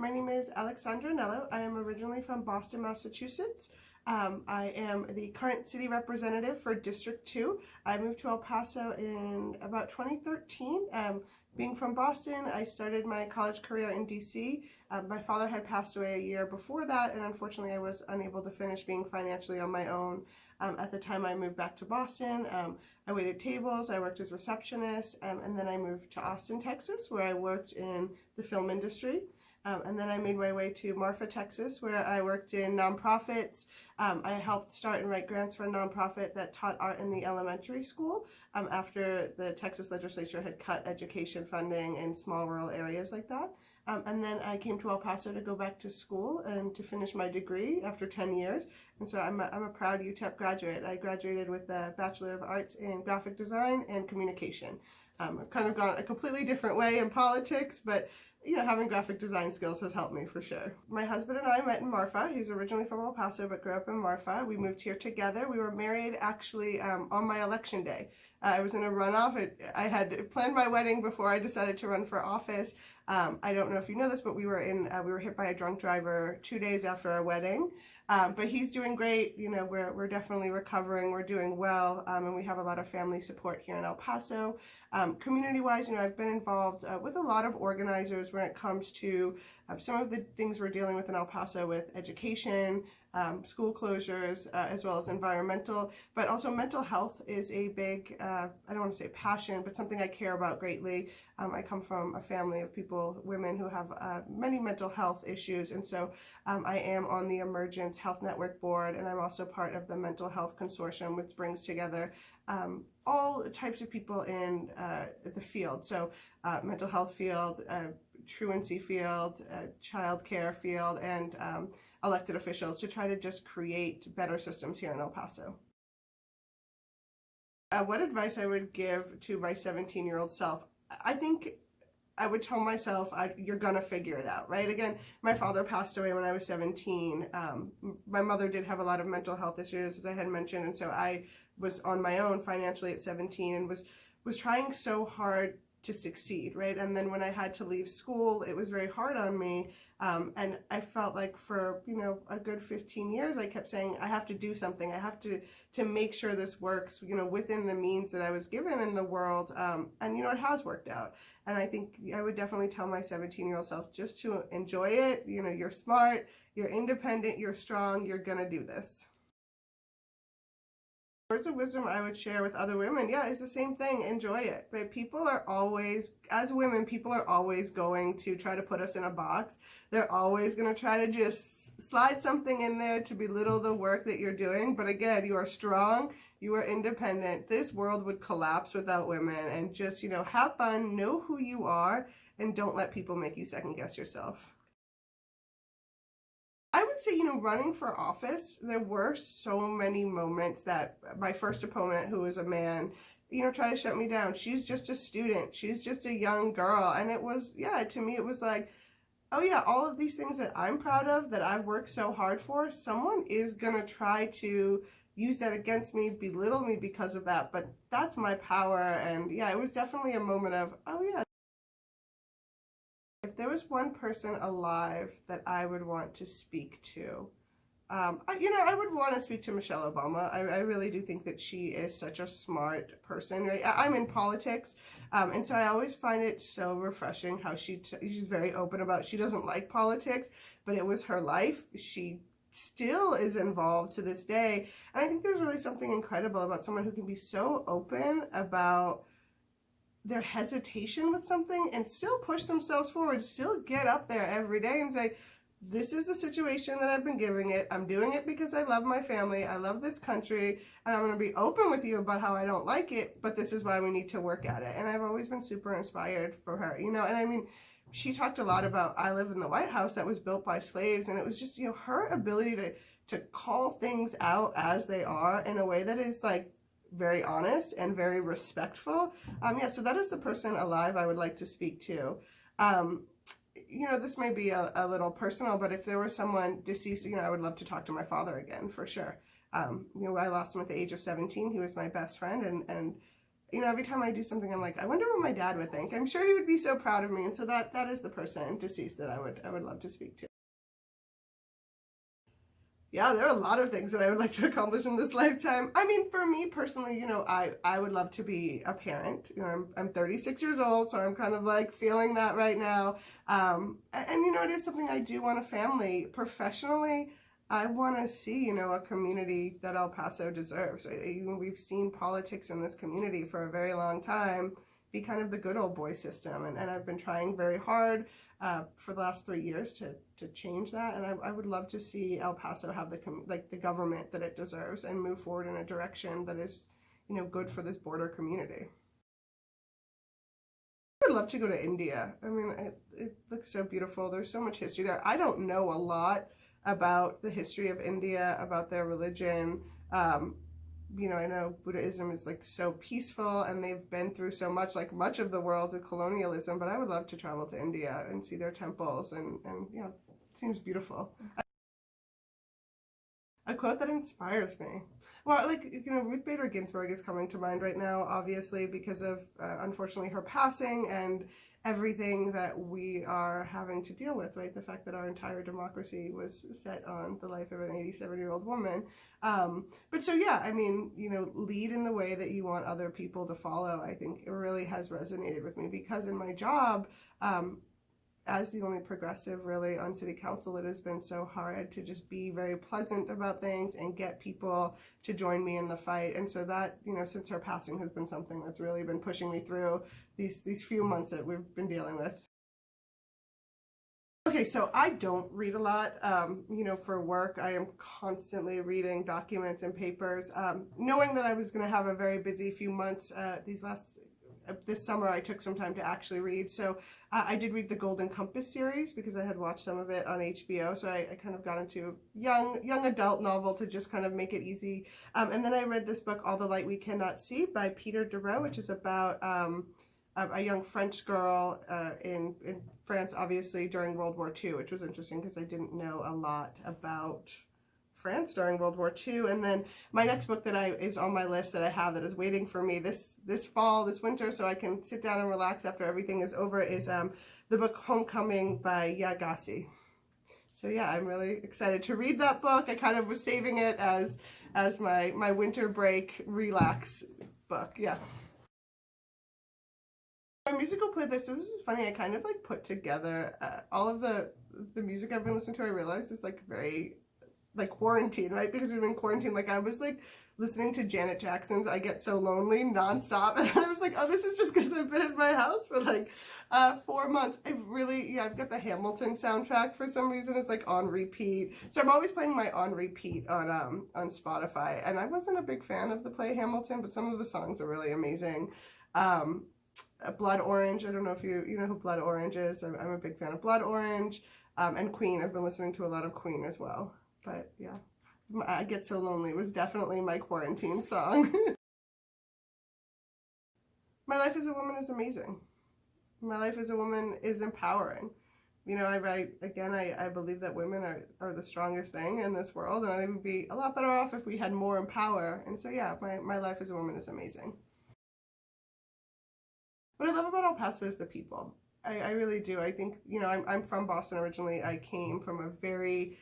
My name is Alexsandra Annello. I am originally from Boston, Massachusetts. I am the current city representative for District 2. I moved to El Paso in about 2013. Being from Boston, I started my college career in DC. My father had passed away a year before that, and unfortunately I was unable to finish being financially on my own. At the time I moved back to Boston, I waited tables, I worked as a receptionist, and then I moved to Austin, Texas, where I worked in the film industry. And then I made my way to Marfa, Texas, where I worked in nonprofits. I helped start and write grants for a nonprofit that taught art in the elementary school after the Texas legislature had cut education funding in small rural areas like that. And then I came to El Paso to go back to school and to finish my degree after 10 years. And so I'm a proud UTEP graduate. I graduated with a Bachelor of Arts in Graphic Design and Communication. I've kind of gone a completely different way in politics, but you know, having graphic design skills has helped me for sure. My husband and I met in Marfa. He's originally from El Paso, but grew up in Marfa. We moved here together. We were married actually on my election day. I was in a runoff. I had planned my wedding before I decided to run for office. I don't know if you know this, but we were hit by a drunk driver 2 days after our wedding. But he's doing great. You know, we're definitely recovering. We're doing well, and we have a lot of family support here in El Paso. Community-wise, you know, I've been involved with a lot of organizers when it comes to some of the things we're dealing with in El Paso with education, school closures, as well as environmental, but also mental health is a big, I don't want to say passion, but something I care about greatly. I come from a family of women who have many mental health issues, and so I am on the Emergence Health Network board, and I'm also part of the Mental Health Consortium, which brings together all types of people in the field. So mental health field, truancy field, child care field, and elected officials to try to just create better systems here in El Paso. What advice I would give to my 17-year-old self? I think I would tell myself, you're gonna figure it out, right? Again, my father passed away when I was 17. My mother did have a lot of mental health issues, as I had mentioned, and so I was on my own financially at 17 and was trying so hard to succeed, right? And then when I had to leave school, it was very hard on me. And I felt like for, you know, a good 15 years, I kept saying, I have to do something. I have to make sure this works, you know, within the means that I was given in the world. And, you know, it has worked out. And I think I would definitely tell my 17-year-old self just to enjoy it. You know, you're smart, you're independent, you're strong, you're gonna do this. Words of wisdom I would share with other women, yeah, it's the same thing. Enjoy it, right? People are always, as women, people are always going to try to put us in a box. They're always going to try to just slide something in there to belittle the work that you're doing. But again, you are strong, you are independent. This world would collapse without women. And just, you know, have fun, know who you are, and don't let people make you second guess yourself. I would say, you know, running for office, there were so many moments that my first opponent, who was a man, you know, tried to shut me down. She's just a student. She's just a young girl. And it was, yeah, to me, it was like, oh yeah, all of these things that I'm proud of, that I've worked so hard for, someone is going to try to use that against me, belittle me because of that. But that's my power. And yeah, it was definitely a moment of, oh yeah. If there was one person alive that I would want to speak to, I would want to speak to Michelle Obama. I really do think that she is such a smart person. Right? I'm in politics, and so I always find it so refreshing how she's very open about she doesn't like politics, but it was her life. She still is involved to this day, and I think there's really something incredible about someone who can be so open about their hesitation with something and still push themselves forward, still get up there every day and say, this is the situation that I've been giving it. I'm doing it because I love my family. I love this country, and I'm going to be open with you about how I don't like it, but this is why we need to work at it. And I've always been super inspired for her, you know, and I mean, she talked a lot about, I live in the White House that was built by slaves, and it was just, you know, her ability to call things out as they are in a way that is like very honest and very respectful. Yeah, so that is the person alive I would like to speak to. You know, this may be a little personal, but if there was someone deceased, you know, I would love to talk to my father again, for sure. You know, I lost him at the age of 17. He was my best friend, and you know, every time I do something, I'm like, I wonder what my dad would think. I'm sure he would be so proud of me. And so that is the person deceased that I would love to speak to. Yeah, there are a lot of things that I would like to accomplish in this lifetime. I mean, for me personally, you know, I would love to be a parent. You know, I'm 36 years old, so I'm kind of like feeling that right now. And you know, it is something I do want a family. Professionally, I want to see, you know, a community that El Paso deserves. We've seen politics in this community for a very long time be kind of the good old boy system, and I've been trying very hard for the last 3 years to change that, and I would love to see El Paso have the government that it deserves and move forward in a direction that is, you know, good for this border community. I would love to go to India. I mean, it looks so beautiful. There's so much history there. I don't know a lot about the history of India, about their religion. You know, I know Buddhism is like so peaceful and they've been through so much, like much of the world of colonialism, but I would love to travel to India and see their temples and you know, it seems beautiful. A quote that inspires me. Well, like, you know, Ruth Bader Ginsburg is coming to mind right now, obviously, because of, unfortunately, her passing and everything that we are having to deal with, right? The fact that our entire democracy was set on the life of an 87-year-old woman. But so, yeah, I mean, you know, lead in the way that you want other people to follow. I think it really has resonated with me because in my job, as the only progressive really on city council, it has been so hard to just be very pleasant about things and get people to join me in the fight. And so that, you know, since her passing has been something that's really been pushing me through these few months that we've been dealing with. Okay, so I don't read a lot. You know, for work, I am constantly reading documents and papers. Knowing that I was going to have a very busy few months this summer, I took some time to actually read. So I did read the Golden Compass series because I had watched some of it on HBO. So I kind of got into young adult novel to just kind of make it easy. And then I read this book, All the Light We Cannot See by Peter Darrow, which is about a young French girl in France, obviously, during World War II, which was interesting because I didn't know a lot about France during World War II. And then my next book that is on my list that I have that is waiting for me this winter so I can sit down and relax after everything is over is the book Homecoming by Yagasi. So yeah, I'm really excited to read that book. I kind of was saving it as my winter break relax book. Yeah. My musical playlist, this is funny, I kind of like put together all of the music I've been listening to. I realized is like very like quarantine, right? Because we've been quarantined. Like I was like listening to Janet Jackson's I Get So Lonely nonstop, and I was like, oh, this is just because I've been in my house for like 4 months. I've got the Hamilton soundtrack for some reason. It's like on repeat. So I'm always playing my on repeat on Spotify, and I wasn't a big fan of the play Hamilton, but some of the songs are really amazing. Blood Orange, I don't know if you know who Blood Orange is. I'm a big fan of Blood Orange, and Queen. I've been listening to a lot of Queen as well. But yeah, I Get So Lonely was definitely my quarantine song. My life as a woman is amazing. My life as a woman is empowering. You know, I believe that women are the strongest thing in this world, and I think we'd be a lot better off if we had more power. And so yeah, my life as a woman is amazing. What I love about El Paso is the people. I really do. I think, you know, I'm from Boston originally. I came from a very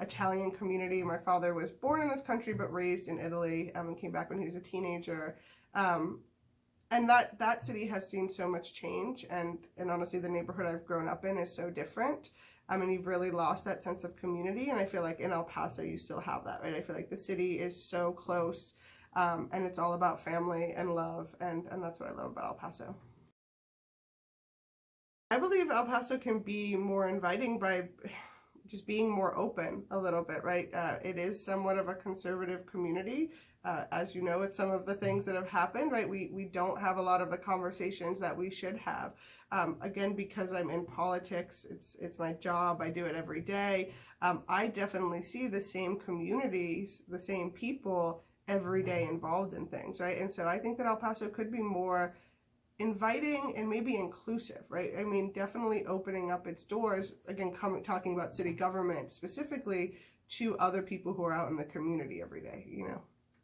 Italian community. My father was born in this country but raised in Italy and came back when he was a teenager. And that city has seen so much change, and honestly the neighborhood I've grown up in is so different. And you've really lost that sense of community, and I feel like in El Paso you still have that, right? I feel like the city is so close, and it's all about family and love, and that's what I love about El Paso. I believe El Paso can be more inviting by just being more open a little bit, right? It is somewhat of a conservative community. As you know, it's some of the things that have happened, right? We don't have a lot of the conversations that we should have. Again, because I'm in politics, it's my job, I do it every day. I definitely see the same communities, the same people every day involved in things, right? And so I think that El Paso could be more inviting and maybe inclusive, right? I mean, definitely opening up its doors, again, talking about city government specifically, to other people who are out in the community every day, you know?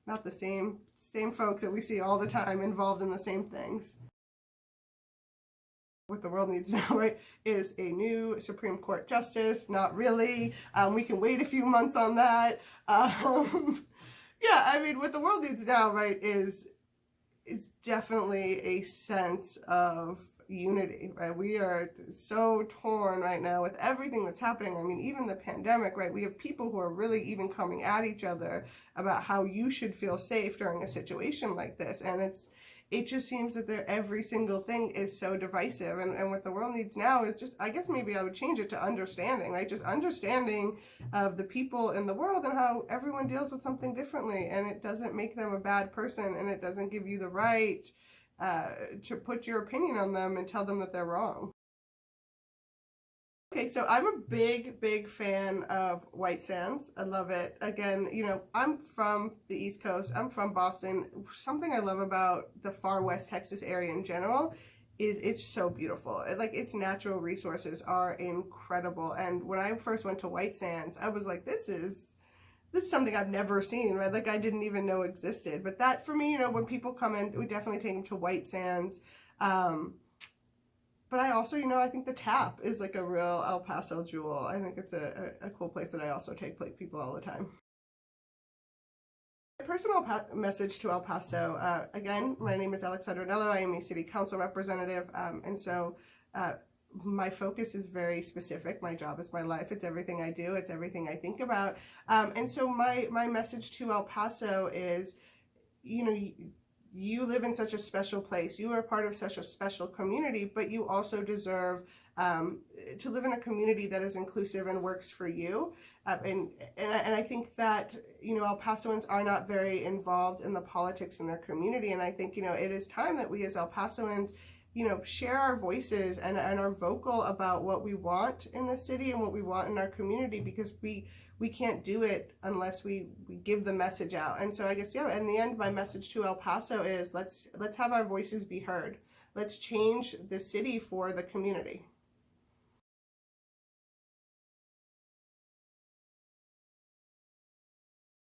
not the same folks that we see all the time involved in the same things. What the world needs now, right, is a new Supreme Court justice. Not really. We can wait a few months on that. Yeah, I mean, what the world needs now, right, is definitely a sense of unity, right? We are so torn right now with everything that's happening. I mean, even the pandemic, right? We have people who are really even coming at each other about how you should feel safe during a situation like this. And it just seems that every single thing is so divisive. And what the world needs now is just, I guess maybe I would change it to understanding, right? Just understanding of the people in the world and how everyone deals with something differently. And it doesn't make them a bad person, and it doesn't give you the right to put your opinion on them and tell them that they're wrong. Okay, so I'm a big fan of White Sands. I love it. Again, you know, I'm from the East Coast. I'm from Boston. Something I love about the far West Texas area in general is it's so beautiful. Like, its natural resources are incredible. And when I first went to White Sands, I was like, this is something I've never seen, right? Like, I didn't even know existed. But that, for me, you know, when people come in, we definitely take them to White Sands. But I also, you know, I think the Tap is like a real El Paso jewel. I think it's a cool place that I also take people all the time. My personal message to El Paso, again, my name is Alexsandra Annello. I am a city council representative, and so my focus is very specific. My job is my life. It's everything I do. It's everything I think about. And so my message to El Paso is, you know, you live in such a special place. You are part of such a special community, but you also deserve to live in a community that is inclusive and works for you. And I think that, you know, El Pasoans are not very involved in the politics in their community. And I think, you know, it is time that we as El Pasoans, you know, share our voices and are vocal about what we want in the city and what we want in our community, because we can't do it unless we give the message out. And so I guess, yeah, in the end, my message to El Paso is let's have our voices be heard. Let's change the city for the community.